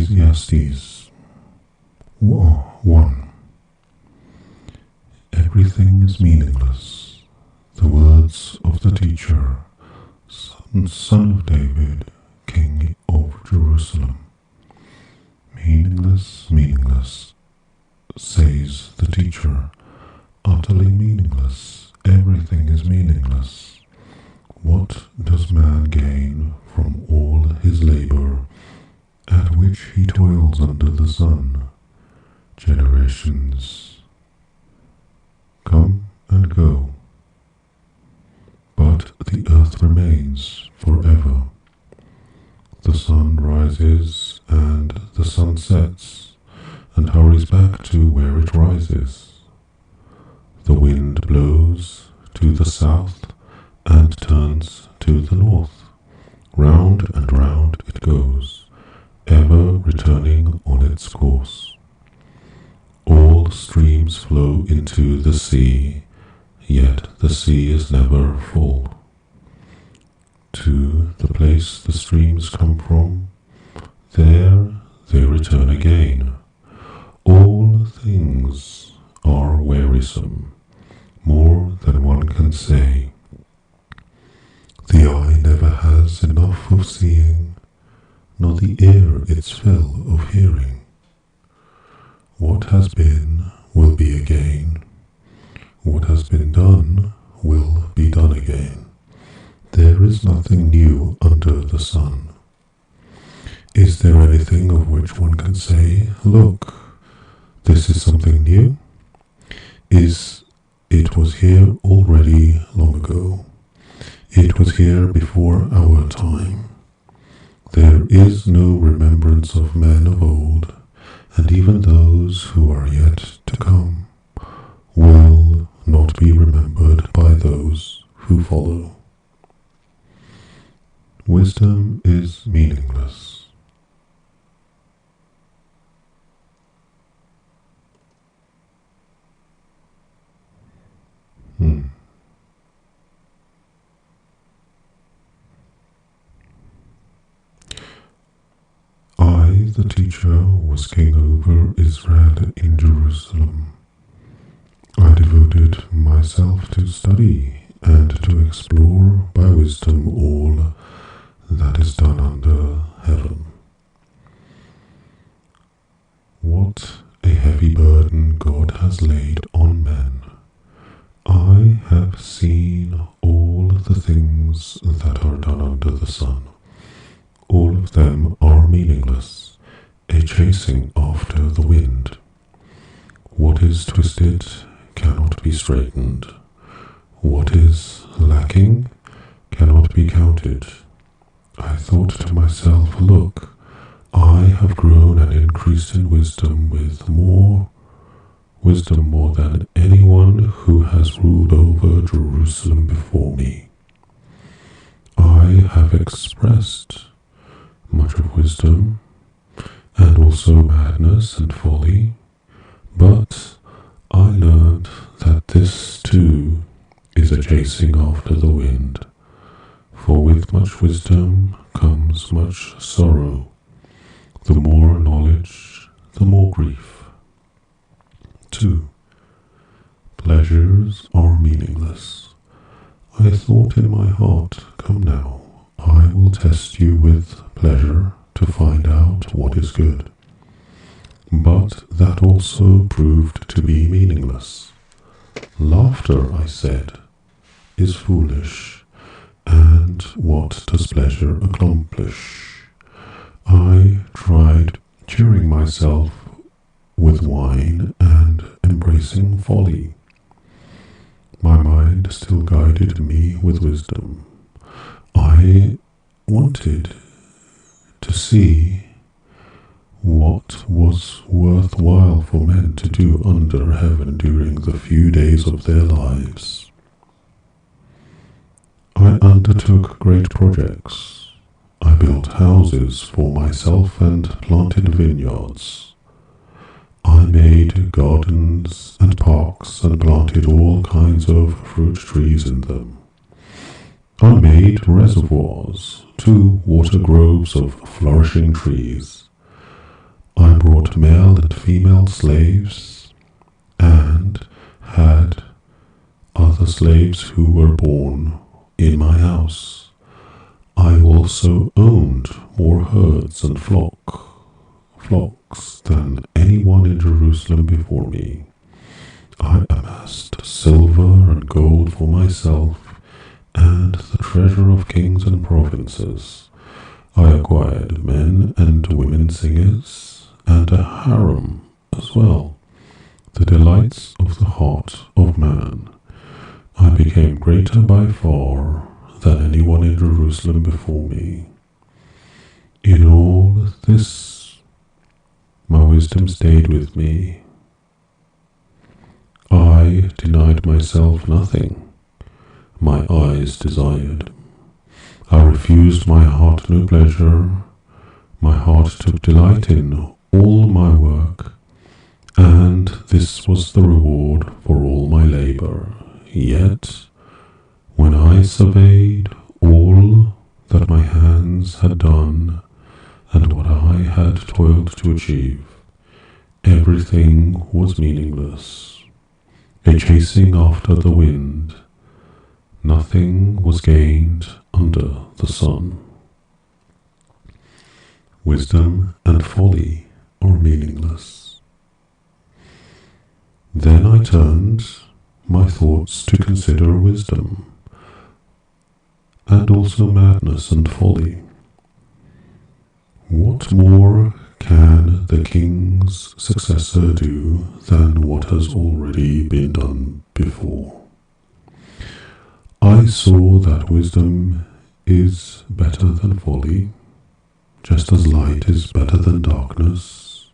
Ecclesiastes 1. Everything is meaningless. The words of the teacher, son of David, king of Jerusalem. Meaningless, meaningless, says the teacher, utterly meaningless. Everything is meaningless. What does man gain from all his labor, at which he toils under the sun? Generations come and go, but the earth remains forever. The sun rises and the sun sets, and hurries back to where it rises. The wind blows to the south and turns to the north. Round and round it goes, ever returning on its course. All streams flow into the sea, yet the sea is never full. To the place the streams come from, there they return again. All things are wearisome, more than one can say. The eye never has enough of seeing, nor the ear its fill of hearing. What has been will be again. What has been done will be done again. There is nothing new under the sun. Is there anything of which one can say, "Look, this is something new"? It was here already long ago. It was here before our time. There is no remembrance of men of old, and even those who are yet to come will not be remembered by those who follow. Wisdom is meaningless. I, the teacher, was king over Israel in Jerusalem. I devoted myself to study and to explore by wisdom all that is done under heaven. What a heavy burden God has laid on men. I have seen all the things that are done under the sun. All of them are meaningless, a chasing after the wind. What is twisted cannot be straightened. What is lacking cannot be counted. I thought to myself, look, I have grown and increased in wisdom with more than anyone who has ruled over Jerusalem before me. I have expressed much of wisdom, and also madness and folly, but I learned that this too is a chasing after the wind, for with much wisdom comes much sorrow. The more knowledge, the more grief. 2. Pleasures are meaningless. I thought in my heart, come now, I will test you with pleasure to find out what is good. But that also proved to be meaningless. Laughter, I said, is foolish, and what does pleasure accomplish? I tried cheering myself with wine and embracing folly. My mind still guided me with wisdom. I wanted to see what was worthwhile for men to do under heaven during the few days of their lives. I undertook great projects. I built houses for myself and planted vineyards. I made gardens and parks and planted all kinds of fruit trees in them. I made reservoirs, 2 water groves of flourishing trees. brought male and female slaves, and had other slaves who were born in my house. I also owned more herds and flocks than anyone in Jerusalem before me. I amassed silver and gold for myself, and the treasure of kings and provinces. I acquired men and women singers, and a harem as well, the delights of the heart of man. I became greater by far than anyone in Jerusalem before me. In all this, my wisdom stayed with me. I denied myself nothing my eyes desired. I refused my heart no pleasure. My heart took delight in all my work, and this was the reward for all my labor. Yet, when I surveyed all that my hands had done, and what I had toiled to achieve, everything was meaningless, a chasing after the wind. Nothing was gained under the sun. Wisdom and folly are meaningless. Then I turned my thoughts to consider wisdom, and also madness and folly. What more can the king's successor do than what has already been done before? I saw that wisdom is better than folly, just as light is better than darkness.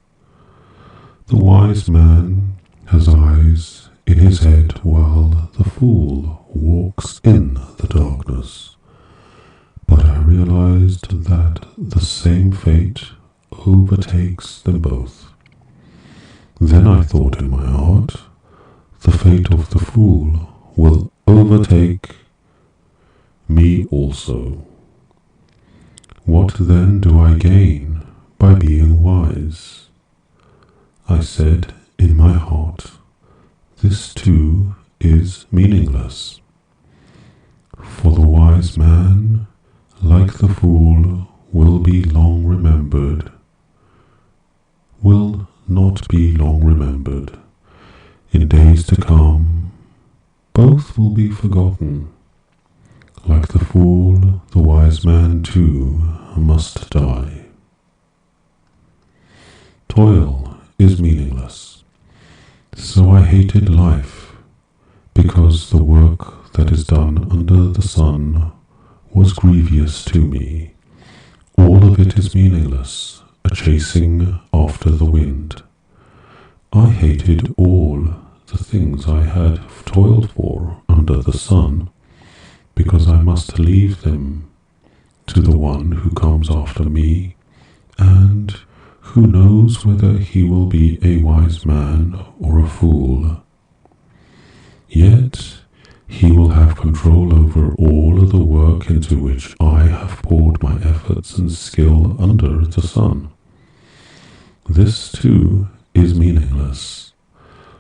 The wise man has eyes in his head, while the fool walks in the darkness. But I realized that the same fate overtakes them both. Then I thought in my heart, the fate of the fool will overtake me also. What then do I gain by being wise? I said in my heart, this too is meaningless. For the wise man, like the fool, will be long remembered, will not be long remembered. In days to come, both will be forgotten. Like the fool, the wise man too must die. Toil is meaningless. So I hated life, because the work that is done under the sun was grievous to me. All of it is meaningless, a chasing after the wind. I hated all the things I had toiled for under the sun, because I must leave them to the one who comes after me, and who knows whether he will be a wise man or a fool. Yet he will have control over all of the work into which I have poured my efforts and skill under the sun. This too is meaningless.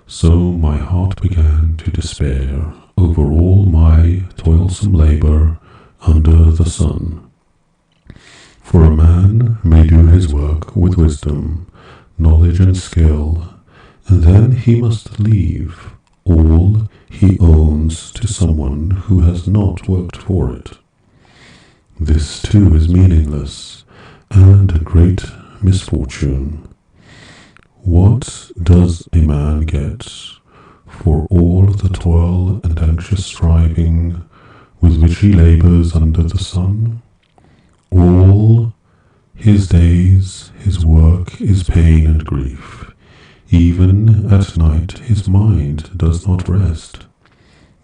So my heart began to despair over all my toilsome labor under the sun. For a man may do his work with wisdom, knowledge and skill, and then he must leave all he owns to someone who has not worked for it. This too is meaningless, and a great misfortune. What does a man get for all the toil and anxious striving with which he labors under the sun? All his days, his work is pain and grief. Even at night his mind does not rest.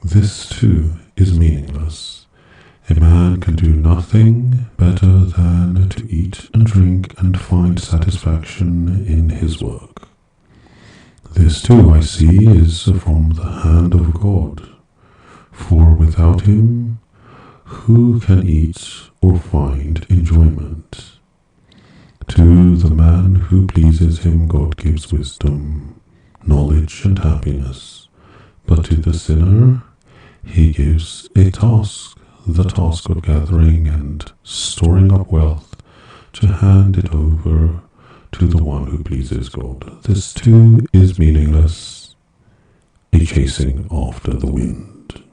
This too is meaningless. A man can do nothing better than to eat and drink and find satisfaction in his work. This too, I see, is from the hand of God. For without him, who can eat or find enjoyment? To the man who pleases him God gives wisdom, knowledge, and happiness, but to the sinner he gives a task, the task of gathering and storing up wealth, to hand it over to the one who pleases God. This too is meaningless, a chasing after the wind.